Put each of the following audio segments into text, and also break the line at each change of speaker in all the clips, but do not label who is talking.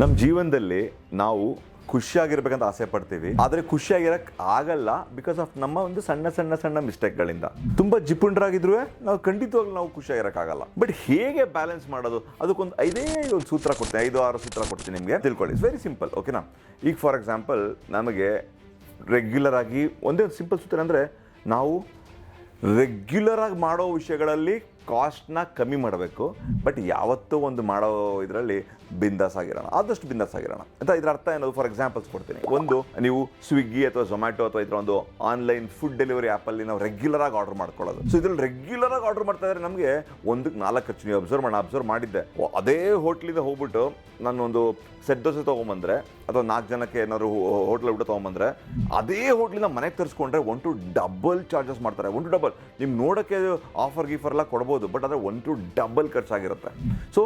ನಮ್ಮ ಜೀವನದಲ್ಲಿ ನಾವು ಖುಷಿಯಾಗಿರ್ಬೇಕಂತ ಆಸೆ ಪಡ್ತೀವಿ, ಆದರೆ ಖುಷಿಯಾಗಿರಕ್ ಆಗಲ್ಲ ಬಿಕಾಸ್ ಆಫ್ ನಮ್ಮ ಒಂದು ಸಣ್ಣ ಸಣ್ಣ ಸಣ್ಣ ಮಿಸ್ಟೇಕ್ಗಳಿಂದ. ತುಂಬಾ ಜಿಪುಣರಾಗಿದ್ರು ನಾವು ಖಂಡಿತವಾಗ್ಲೂ ನಾವು ಖುಷಿಯಾಗಿರಕ್ಕಾಗಲ್ಲ. ಬಟ್ ಹೇಗೆ ಬ್ಯಾಲೆನ್ಸ್ ಮಾಡೋದು, ಅದಕ್ಕೊಂದು ಒಂದು ಸೂತ್ರ ಕೊಡ್ತೀನಿ, 5-6 ಸೂತ್ರ ಕೊಡ್ತೀನಿ ನಿಮಗೆ, ತಿಳ್ಕೊಳ್ಳಿ. ಇಟ್ಸ್ ವೆರಿ ಸಿಂಪಲ್, ಓಕೆನಾ? ಈಗ ಫಾರ್ ಎಕ್ಸಾಂಪಲ್ ನಮಗೆ ರೆಗ್ಯುಲರ್ ಆಗಿ ಒಂದೇ ಒಂದು ಸಿಂಪಲ್ ಸೂತ್ರ ಅಂದರೆ, ನಾವು ರೆಗ್ಯುಲರ್ ಆಗಿ ಮಾಡೋ ವಿಷಯಗಳಲ್ಲಿ ಕಾಸ್ಟ್ನ ಕಮ್ಮಿ ಮಾಡಬೇಕು. ಬಟ್ ಯಾವತ್ತೂ ಒಂದು ಮಾಡೋ ಇದರಲ್ಲಿ ಬಿಂದಾಸ್ ಆಗಿರೋಣ, ಆದಷ್ಟು ಬಿಂದಾಸ್ ಆಗಿರೋಣ ಅಂತ. ಇದರ ಅರ್ಥ ಏನದು? ಫಾರ್ ಎಕ್ಸಾಂಪಲ್ಸ್ ಕೊಡ್ತೀನಿ. ಒಂದು, ನೀವು ಸ್ವಿಗ್ಗಿ ಅಥವಾ ಝೊಮ್ಯಾಟೊ ಅಥವಾ ಇದರ ಒಂದು ಆನ್ಲೈನ್ ಫುಡ್ ಡೆಲಿವರಿ ಆ್ಯಪಲ್ಲಿ ನಾವು ರೆಗ್ಯುಲರ್ ಆಗಿ ಆರ್ಡರ್ ಮಾಡ್ಕೊಳ್ಳೋದು. ಸೊ ಇದರಲ್ಲಿ ರೆಗ್ಯುಲರ್ ಆಗಿ ಆರ್ಡರ್ ಮಾಡ್ತಾ ಇದ್ರೆ ನಮಗೆ 1-4 ಖರ್ಚು. ನೀವು ಅಬ್ಸರ್ವ್ ಮಾಡಿದ್ದೆ, ಅದೇ ಹೋಟ್ಲಿಂದ ಹೋಗ್ಬಿಟ್ಟು ನಾನು ಒಂದು ಸೆಟ್ ದೋಸೆ ತೊಗೊಂಬಂದ್ರೆ ಅಥವಾ 4 ಜನಕ್ಕೆ ಏನಾದ್ರು ಹೋಟ್ಲ್ ಊಟ ತೊಗೊಂಬಂದ್ರೆ, ಅದೇ ಹೋಟ್ಲಿಂದ ಮನೆಗೆ ತರಿಸ್ಕೊಂಡ್ರೆ 1-2 ಚಾರ್ಜಸ್ ಮಾಡ್ತಾರೆ. 1-2 ನಿಮ್ಗೆ ನೋಡೋಕ್ಕೆ ಆಫರ್ ಗೀಫರ್ ಎಲ್ಲ ಕೊಡ್ಬೋದು, ಬಟ್ ಆದರೆ 1-2 ಖರ್ಚಾಗಿರುತ್ತೆ. ಸೊ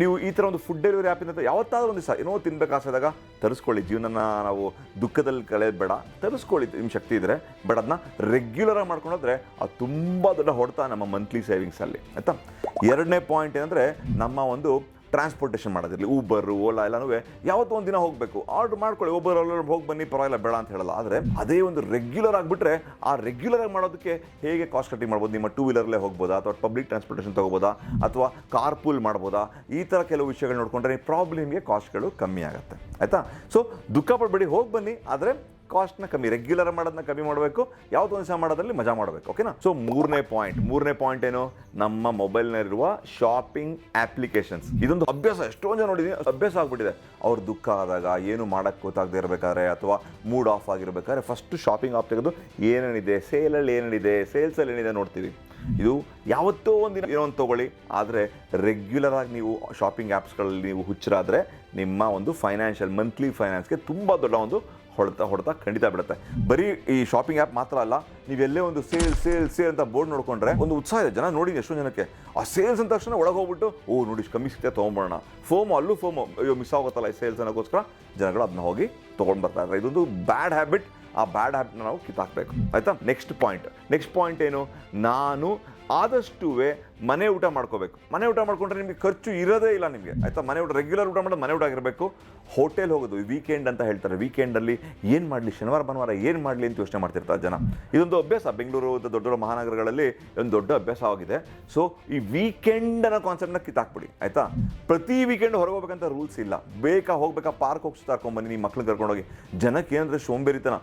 ನೀವು ಈ ಥರ ಒಂದು ಫುಡ್ ಡೆಲಿವರಿ ಆ್ಯಪಿಂದ ಯಾವತ್ತಾದ್ರೂ ಒಂದು ದಿವಸ ಏನೋ ತಿನ್ಬೇಕು ಆಸೆದಾಗ ತರಿಸ್ಕೊಳ್ಳಿ. ಜೀವನನ ನಾವು ದುಃಖದಲ್ಲಿ ಕಳೆಯೋದು ಬೇಡ, ತರಿಸ್ಕೊಳ್ಳಿ ನಿಮ್ಮ ಶಕ್ತಿ ಇದ್ದರೆ. ಬಟ್ ಅದನ್ನ ರೆಗ್ಯುಲರಾಗಿ ಮಾಡ್ಕೊಂಡೋದ್ರೆ ಅದು ತುಂಬ ದೊಡ್ಡ ಹೊಡೆತ ನಮ್ಮ ಮಂತ್ಲಿ ಸೇವಿಂಗ್ಸಲ್ಲಿ, ಆಯಿತಾ? 2ನೇ ಪಾಯಿಂಟ್ ಏನಂದರೆ, ನಮ್ಮ ಒಂದು ಟ್ರಾನ್ಸ್ಪೋರ್ಟೇಷನ್ ಮಾಡೋದಿರಲಿ, ಊಬರ್, ಓಲಾ ಎಲ್ಲನೂ ಯಾವತ್ತೂ ಒಂದು ದಿನ ಹೋಗಬೇಕು, ಆರ್ಡ್ರ್ ಮಾಡ್ಕೊಳ್ಳಿ. ಊಬರ್ ಹೋಗಿ ಬನ್ನಿ, ಪರವಾಗಿಲ್ಲ, ಬೇಡ ಅಂತ ಹೇಳಲ್ಲ. ಆದರೆ ಅದೇ ಒಂದು ರೆಗ್ಯುಲರ್ ಆಗಿಬಿಟ್ರೆ, ಆ ರೆಗ್ಯುಲರ್ ಆಗಿ ಮಾಡೋದಕ್ಕೆ ಹೇಗೆ ಕಾಸ್ಟ್ ಕಟ್ಟಿಂಗ್ ಮಾಡ್ಬೋದು? ನಿಮ್ಮ 2 ವೀಲರ್ಲೇ ಹೋಗ್ಬೋದಾ, ಅಥವಾ ಪಬ್ಲಿಕ್ ಟ್ರಾನ್ಸ್ಪೋರ್ಟೇಷನ್ ತೊಗೋಬೋದಾ, ಅಥವಾ ಕಾರ್ ಪೂಲ್ ಮಾಡ್ಬೋದಾ? ಈ ಥರ ಕೆಲವು ವಿಷಯಗಳು ನೋಡಿಕೊಂಡ್ರೆ ಪ್ರಾಬ್ಲಮ್ಗೆ ಕಾಸ್ಟ್ಗಳು ಕಮ್ಮಿ ಆಗುತ್ತೆ, ಆಯಿತಾ? ಸೊ ದುಃಖ ಪಡಬೇಡಿ, ಹೋಗಿ ಬನ್ನಿ, ಆದರೆ ಕಾಸ್ಟ್ನ ಕಮ್ಮಿ, ರೆಗ್ಯುಲರ್ ಮಾಡೋದನ್ನ ಕಮ್ಮಿ ಮಾಡಬೇಕು, ಯಾವುದೋ ಒಂದು ದಿವಸ ಮಾಡೋದ್ರಲ್ಲಿ ಮಜಾ ಮಾಡಬೇಕು, ಓಕೆನಾ? ಸೊ ಮೂರನೇ ಪಾಯಿಂಟ್ ಏನು? ನಮ್ಮ ಮೊಬೈಲ್ನಲ್ಲಿರುವ ಶಾಪಿಂಗ್ ಅಪ್ಲಿಕೇಶನ್ಸ್. ಇದೊಂದು ಅಭ್ಯಾಸ, ಎಷ್ಟೊಂದು ಜನ ನೋಡಿದ್ದೀನಿ, ಅಭ್ಯಾಸ ಆಗ್ಬಿಟ್ಟಿದೆ. ಅವ್ರು ದುಃಖ ಆದಾಗ, ಏನು ಮಾಡೋಕ್ಕೆ ಗೊತ್ತಾಗದೇ ಇರಬೇಕಾದ್ರೆ ಅಥವಾ ಮೂಡ್ ಆಫ್ ಆಗಿರ್ಬೇಕಾದ್ರೆ ಫಸ್ಟ್ ಶಾಪಿಂಗ್ ಆಪ್ ತೆಗೆದು ಏನೇನಿದೆ, ಸೇಲಲ್ಲಿ ಏನೇನಿದೆ, ಸೇಲ್ಸಲ್ಲಿ ಏನಿದೆ ನೋಡ್ತೀವಿ. ಇದು ಯಾವತ್ತೋ ಒಂದಿನ ಏನೋ ಒಂದು ತೊಗೊಳ್ಳಿ, ಆದರೆ ರೆಗ್ಯುಲರ್ ಆಗಿ ನೀವು ಶಾಪಿಂಗ್ ಆ್ಯಪ್ಸ್ಗಳಲ್ಲಿ ನೀವು ಹುಚ್ಚರಾದರೆ ನಿಮ್ಮ ಒಂದು ಮಂತ್ಲಿ ಫೈನಾನ್ಸ್ಗೆ ತುಂಬ ದೊಡ್ಡ ಒಂದು ಹೊಡೆತ ಖಂಡಿತ ಬಿಡುತ್ತೆ. ಬರೀ ಈ ಶಾಪಿಂಗ್ ಆ್ಯಪ್ ಮಾತ್ರ ಅಲ್ಲ, ನೀವೆಲ್ಲೇ ಒಂದು ಸೇಲ್ ಅಂತ ಬೋರ್ಡ್ ನೋಡ್ಕೊಂಡ್ರೆ ಒಂದು ಉತ್ಸಾಹ ಇದೆ. ಜನ ನೋಡಿ, ಎಷ್ಟೊಂದು ಜನಕ್ಕೆ ಆ ಸೇಲ್ಸ್ ಅಂದ ತಕ್ಷಣ ಒಳಗೆ ಹೋಗ್ಬಿಟ್ಟು, ನೋಡಿ ಕಮ್ಮಿ ಸಿಗ್ತದೆ ತೊಗೊಂಬೋಣ, ಫೋಮೋ, ಅಯ್ಯೋ ಮಿಸ್ ಆಗುತ್ತಲ್ಲ ಈ ಸೇಲ್ಸ್ ಅನ್ನೋಕ್ಕೋಸ್ಕರ ಜನಗಳು ಅದನ್ನ ಹೋಗಿ ತೊಗೊಂಡು ಬರ್ತಾ ಇದ್ದಾರೆ. ಇದೊಂದು ಬ್ಯಾಡ್ ಹ್ಯಾಬಿಟ್. ಆ ಬ್ಯಾಡ್ ಹ್ಯಾಬಿಟ್ನ ನಾವು ಕಿತ್ತಾಕಬೇಕು, ಆಯಿತಾ? ನೆಕ್ಸ್ಟ್ ಪಾಯಿಂಟ್ ಏನು? ನಾನು ಆದಷ್ಟು ಮನೆ ಊಟ ಮಾಡ್ಕೋಬೇಕು. ಮನೆ ಊಟ ಮಾಡ್ಕೊಂಡ್ರೆ ನಿಮಗೆ ಖರ್ಚು ಇರೋದೇ ಇಲ್ಲ ನಿಮಗೆ, ಆಯಿತಾ? ಮನೆ ಊಟ ರೆಗ್ಯುಲರ್ ಊಟ ಮಾಡೋದು ಮನೆ ಊಟ ಆಗಿರಬೇಕು. ಹೋಟೆಲ್ ಹೋಗೋದು ವೀಕೆಂಡ್ ಅಂತ ಹೇಳ್ತಾರೆ, ವೀಕೆಂಡಲ್ಲಿ ಏನು ಮಾಡಲಿ, ಶನಿವಾರ ಭಾನುವಾರ ಏನು ಮಾಡಲಿ ಅಂತ ಯೋಚನೆ ಮಾಡ್ತಿರ್ತಾರೆ ಜನ. ಇದೊಂದು ಅಭ್ಯಾಸ ಬೆಂಗಳೂರು ದೊಡ್ಡ ದೊಡ್ಡ ಮಹಾನಗರಗಳಲ್ಲಿ ಒಂದು ದೊಡ್ಡ ಅಭ್ಯಾಸವಾಗಿದೆ. ಸೊ ಈ ವೀಕೆಂಡ್ ಅನ್ನೋ ಕಾನ್ಸೆಪ್ಟ್ನ ಕಿತ್ತಾಕ್ಬಿಡಿ, ಆಯಿತಾ? ಪ್ರತಿ ವೀಕೆಂಡ್ ಹೊರಗೆ ಹೋಗ್ಬೇಕಂತ ರೂಲ್ಸ್ ಇಲ್ಲ. ಹೋಗ್ಬೇಕಾ ಪಾರ್ಕ್ ಹೋಗಿ ಸುತ್ತಾಡ್ಕೊಂಬನ್ನಿ, ನಿಮ್ಮ ಮಕ್ಳನ್ನ ಕರ್ಕೊಂಡೋಗಿ. ಜನಕ್ಕೆ ಏನಂದರೆ ಸೋಂಬೇರಿತನ,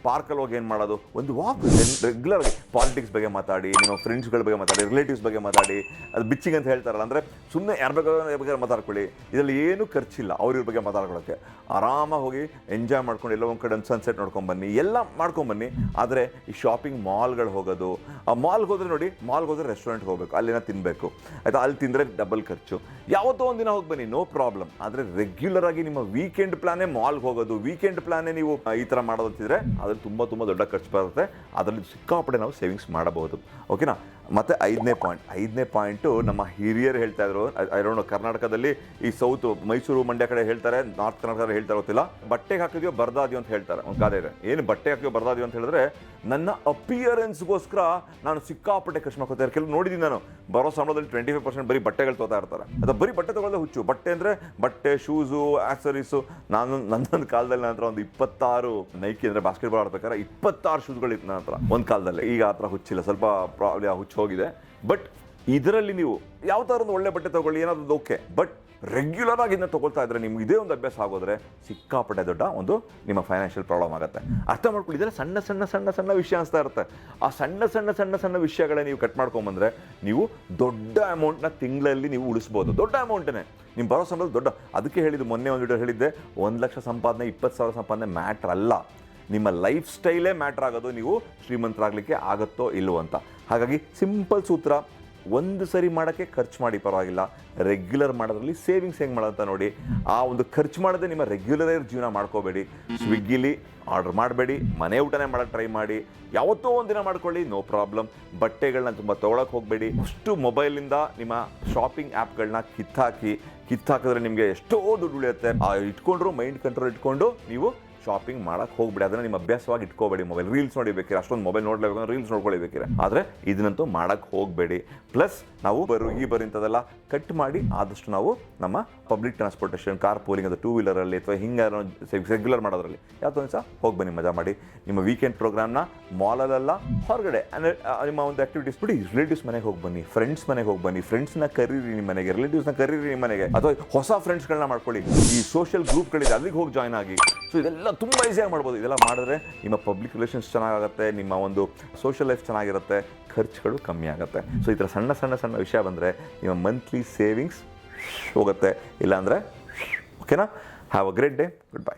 ಪಾರ್ಕಲ್ಲಿ ಹೋಗಿ ಏನು ಮಾಡೋದು, ಒಂದು ವಾಕ್. ರೆಗ್ಯುಲರ್ ಆಗಿ ಪಾಲಿಟಿಕ್ಸ್ ಬಗ್ಗೆ ಮಾತಾಡಿ, ನಿಮ್ಮ ಫ್ರೆಂಡ್ಸ್ಗಳ ಬಗ್ಗೆ ಮಾತಾಡಿ, ರಿಲೇಟಿವ್ಸ್ ಬಗ್ಗೆ ಮಾತಾಡಿ. ಅದು ಬಿಚ್ಚಿಂಗ್ ಅಂತ ಹೇಳ್ತಾರಲ್ಲ, ಅಂದರೆ ಸುಮ್ಮನೆ ಯಾರ ಬಗ್ಗೆ ಮಾತಾಡ್ಕೊಳ್ಳಿ. ಇದರಲ್ಲಿ ಏನೂ ಖರ್ಚಿಲ್ಲ ಅವ್ರ ಬಗ್ಗೆ ಮಾತಾಡ್ಕೊಳ್ಳೋಕ್ಕೆ. ಆರಾಮಾಗಿ ಹೋಗಿ ಎಂಜಾಯ್ ಮಾಡ್ಕೊಂಡು ಎಲ್ಲೋ ಒಂದು ಕಡೆ ಒಂದು ಸನ್ಸೆಟ್ ನೋಡ್ಕೊಂಬನ್ನಿ, ಎಲ್ಲ ಮಾಡ್ಕೊಂಬನ್ನಿ. ಆದರೆ ಈ ಶಾಪಿಂಗ್ ಮಾಲ್ಗಳು ಹೋಗೋದು, ಆ ಮಾಲ್ಗೆ ಹೋದರೆ ನೋಡಿ, ಮಾಲ್ಗೆ ಹೋದರೆ ರೆಸ್ಟೋರೆಂಟ್ಗೆ ಹೋಗಬೇಕು, ಅಲ್ಲಿನ ತಿನ್ನಬೇಕು, ಆಯಿತಾ? ಅಲ್ಲಿ ತಿಂದರೆ ಡಬಲ್ ಖರ್ಚು. ಯಾವತ್ತೋ ಒಂದು ದಿನ ಹೋಗಿ ಬನ್ನಿ, ನೋ ಪ್ರಾಬ್ಲಮ್. ಆದರೆ ರೆಗ್ಯುಲರ್ ಆಗಿ ನಿಮ್ಮ ವೀಕೆಂಡ್ ಪ್ಲಾನೇ ಮಾಲ್ಗೆ ಹೋಗೋದು, ವೀಕೆಂಡ್ ಪ್ಲಾನೇ ನೀವು ಈ ಥರ ಮಾಡೋದಂತಿದ್ರೆ ಅದ್ರಲ್ಲಿ ತುಂಬ ದೊಡ್ಡ ಖರ್ಚು ಬರುತ್ತೆ. ಅದರಲ್ಲಿ ಸಿಕ್ಕಾಪಟ್ಟೆ ನಾವು ಸೇವಿಂಗ್ಸ್ ಮಾಡಬಹುದು, ಓಕೆನಾ? ಮತ್ತು 5ನೇ ಪಾಯಿಂಟು ನಮ್ಮ ಹಿರಿಯರು ಹೇಳ್ತಾ ಇದ್ರು. ಐರೋಣ ಕರ್ನಾಟಕದಲ್ಲಿ ಈ ಸೌತ್ ಮೈಸೂರು ಮಂಡ್ಯ ಕಡೆ ಹೇಳ್ತಾರೆ, ನಾರ್ತ್ ಕರ್ನಾಟಕ ಹೇಳ್ತಾರೆ ಗೊತ್ತಿಲ್ಲ, ಬಟ್ಟೆಗೆ ಹಾಕಿದ್ಯೋ ಬರ್ದಾದ್ಯೋ ಅಂತ ಹೇಳ್ತಾರೆ. ಒಂದು ಗಾದೆ ಇದೆ, ಏನು ಬಟ್ಟೆ ಹಾಕಿಯೋ ಬರ್ದಾದ್ಯೋ ಅಂತ ಹೇಳಿದ್ರೆ, ನನ್ನ ಅಪಿಯರೆನ್ಸ್ಗೋಸ್ಕರ ನಾನು ಸಿಕ್ಕಾಪಟ್ಟೆ ಖರ್ಚು ಮಾಡ್ಕೋತಾರೆ. ಕೆಲವು ನೋಡಿದ್ದೀನಿ ನಾನು, ಬರೋ ಸಂಬಳದಲ್ಲಿ 25% ಬರೀ ಬಟ್ಟೆಗಳು ತೊಗೊತಾ ಇರ್ತಾರೆ. ಅಥವಾ ಬರೀ ಬಟ್ಟೆ ತೊಗೊಳ್ಳೋದೇ ಹುಚ್ಚು. ಬಟ್ಟೆ ಅಂದರೆ ಬಟ್ಟೆ, ಶೂಸು, ಆಕ್ಸರೀಸು. ನನ್ನೊಂದು ಕಾಲದಲ್ಲಿ ನನ್ನ ಹತ್ರ ಒಂದು 26 ನೈಕಿ ಅಂದರೆ ಬಾಸ್ಕೆಟ್ಬಾಲ್ ಆಡ್ಬೇಕಾದ್ರೆ 26 ಶೂಸ್ಗಳಿತ್ತು ನನ್ನ ಹತ್ರ ಒಂದು ಕಾಲದಲ್ಲಿ. ಈಗ ಆ ಥರ ಹುಚ್ಚಿಲ್ಲ, ಸ್ವಲ್ಪ ಪ್ರಾಬ್ಲಮ್ ಹುಚ್ಚು ಹೋಗಿದೆ. ಬಟ್ ಇದರಲ್ಲಿ ನೀವು ಯಾವ ಥರ ಒಂದು ಒಳ್ಳೆ ಬಟ್ಟೆ ತೊಗೊಳ್ಳಿ, ಏನಾದ್ರು ಓಕೆ. ಬಟ್ ರೆಗ್ಯುಲರ್ ಆಗಿ ಇದನ್ನ ತೊಗೊಳ್ತಾ ಇದ್ರೆ, ನಿಮ್ಗೆ ಇದೇ ಒಂದು ಅಭ್ಯಾಸ ಆಗೋದ್ರೆ ಸಿಕ್ಕಾಪಟ್ಟೆ ದೊಡ್ಡ ಒಂದು ನಿಮ್ಮ ಫೈನಾನ್ಷಿಯಲ್ ಪ್ರಾಬ್ಲಮ್ ಆಗುತ್ತೆ. ಅರ್ಥ ಮಾಡ್ಕೊಳ್ಳಿದ್ರೆ ಸಣ್ಣ ವಿಷಯ ಅನಿಸ್ತಾ ಇರುತ್ತೆ. ಆ ಸಣ್ಣ ವಿಷಯಗಳೇ ನೀವು ಕಟ್ ಮಾಡ್ಕೊಂಬಂದ್ರೆ ನೀವು ದೊಡ್ಡ ಅಮೌಂಟ್ನ ತಿಂಗಳಲ್ಲಿ ನೀವು ಉಳಿಸ್ಬೋದು. ದೊಡ್ಡ ಅಮೌಂಟೇ ನಿಮ್ಮ ಬರೋ ಸಂಬಳ ದೊಡ್ಡ. ಅದಕ್ಕೆ ಹೇಳಿದ್ದು, ಮೊನ್ನೆ ಒಂದು ವಿಡಿಯೋ ಹೇಳಿದ್ದೆ, 1 ಲಕ್ಷ ಸಂಪಾದನೆ, 20,000 ಸಂಪಾದನೆ ಮ್ಯಾಟ್ರ್ ಅಲ್ಲ, ನಿಮ್ಮ ಲೈಫ್ ಸ್ಟೈಲೇ ಮ್ಯಾಟ್ರ್ ಆಗೋದು, ನೀವು ಶ್ರೀಮಂತರಾಗಲಿಕ್ಕೆ ಆಗುತ್ತೋ ಇಲ್ವೋ ಅಂತ. ಹಾಗಾಗಿ ಸಿಂಪಲ್ ಸೂತ್ರ, ಒಂದು ಸರಿ ಮಾಡೋಕ್ಕೆ ಖರ್ಚು ಮಾಡಿ, ಪರವಾಗಿಲ್ಲ. ರೆಗ್ಯುಲರ್ ಮಾಡೋದ್ರಲ್ಲಿ ಸೇವಿಂಗ್ಸ್ ಹೆಂಗೆ ಮಾಡೋದಂತ ನೋಡಿ. ಆ ಒಂದು ಖರ್ಚು ಮಾಡೋದೇ ನಿಮ್ಮ ರೆಗ್ಯುಲರ್ ಜೀವನ ಮಾಡ್ಕೋಬೇಡಿ. ಸ್ವಿಗ್ಗಿಲಿ ಆರ್ಡರ್ ಮಾಡಬೇಡಿ, ಮನೆ ಊಟನೇ ಮಾಡೋಕ್ಕೆ ಟ್ರೈ ಮಾಡಿ. ಯಾವತ್ತೋ ಒಂದಿನ ಮಾಡ್ಕೊಳ್ಳಿ, ನೋ ಪ್ರಾಬ್ಲಮ್. ಬಟ್ಟೆಗಳನ್ನ ತುಂಬ ತೊಗೊಳಕ್ಕೆ ಹೋಗಬೇಡಿ. ಅಷ್ಟು ಮೊಬೈಲಿಂದ ನಿಮ್ಮ ಶಾಪಿಂಗ್ ಆ್ಯಪ್ಗಳನ್ನ ಕಿತ್ತಾಕಿದ್ರೆ ನಿಮಗೆ ಎಷ್ಟೋ ದುಡ್ಡು ಉಳಿಯುತ್ತೆ. ಇಟ್ಕೊಂಡ್ರು ಮೈಂಡ್ ಕಂಟ್ರೋಲ್ ಇಟ್ಕೊಂಡು ನೀವು ಶಾಪಿಂಗ್ ಮಾಡಕ್ಕೆ ಹೋಗ್ಬೇಡಿ. ಅದನ್ನು ನಿಮ್ಮ ಅಭ್ಯಾಸವಾಗಿ ಇಟ್ಕೋಬೇಡಿ. ಮೊಬೈಲ್ ರೀಲ್ಸ್ ನೋಡಿಬೇಕಿರ, ಅಷ್ಟೊಂದು ಮೊಬೈಲ್ ನೋಡಲೇಬೇಕು ಅಂದ್ರೆ ರೀಲ್ಸ್ ನೋಡ್ಕೊಳ್ಬೇಕಿರ, ಆದರೆ ಇದನ್ನಂತೂ ಮಾಡಕ್ಕೆ ಹೋಗಬೇಡಿ. ಪ್ಲಸ್ ನಾವು ಇಂಥದೆಲ್ಲ ಕಟ್ ಮಾಡಿ ಆದಷ್ಟು ನಾವು ನಮ್ಮ ಪಬ್ಲಿಕ್ ಟ್ರಾನ್ಸ್ಪೋರ್ಟೇಷನ್, ಕಾರ್ ಪೂಲಿಂಗ್, ಅದು ಟೂ ವೀಲರಲ್ಲಿ ಅಥವಾ ಹಿಂಗೆ ರೆಗ್ಯುಲರ್ ಮಾಡೋದ್ರಲ್ಲಿ ಯಾವತ್ತೊಂದು ಸಹ ಹೋಗಿ ಬನ್ನಿ, ಮಜಾ ಮಾಡಿ. ನಿಮ್ಮ ವೀಕೆಂಡ್ ಪ್ರೋಗ್ರಾಮ್ನ ಮಾಲಲ್ಲೆಲ್ಲ ಹೊರಗಡೆ ನಿಮ್ಮ ಒಂದು ಆಕ್ಟಿವಿಟೀಸ್ ಬಿಡಿ, ರಿಲೇಟಿವ್ಸ್ ಮನೆಗೆ ಹೋಗಿ ಬನ್ನಿ, ಫ್ರೆಂಡ್ಸ್ ಮನೆಗೆ ಹೋಗಿ ಬನ್ನಿ, ಫ್ರೆಂಡ್ಸ್ನ ಕರೀರಿ ನಿಮ್ಮ ಮನೆಗೆ, ರಿಲೇಟಿವ್ಸ್ನ ಕರೀರಿ ನಿಮ್ಮ ಮನೆಗೆ, ಅಥವಾ ಹೊಸ ಫ್ರೆಂಡ್ಸ್ಗಳನ್ನ ಮಾಡ್ಕೊಳ್ಳಿ. ಈ ಸೋಷಿಯಲ್ ಗ್ರೂಪ್ಗಳಿದೆ ಅಲ್ಲಿಗೆ ಹೋಗಿ ಜಾಯ್ನ್ ಆಗಿ. ಸೊ ಇದೆಲ್ಲ ತುಂಬ ಈಸಿಯಾಗಿ ಮಾಡ್ಬೋದು. ಇದೆಲ್ಲ ಮಾಡಿದ್ರೆ ನಿಮ್ಮ ಪಬ್ಲಿಕ್ ರಿಲೇಷನ್ಸ್ ಚೆನ್ನಾಗುತ್ತೆ, ನಿಮ್ಮ ಒಂದು ಸೋಷಿಯಲ್ ಲೈಫ್ ಚೆನ್ನಾಗಿರುತ್ತೆ, ಖರ್ಚುಗಳು ಕಮ್ಮಿ ಆಗುತ್ತೆ. ಸೊ ಈ ಥರ ಸಣ್ಣ ಸಣ್ಣ ಸಣ್ಣ ವಿಷಯ ಬಂದರೆ ನಿಮ್ಮ ಮಂತ್ಲಿ ಸೇವಿಂಗ್ಸ್ ಹೋಗುತ್ತೆ. ಇಲ್ಲಾಂದರೆ ಓಕೆನಾ? Have a great day. Good bye.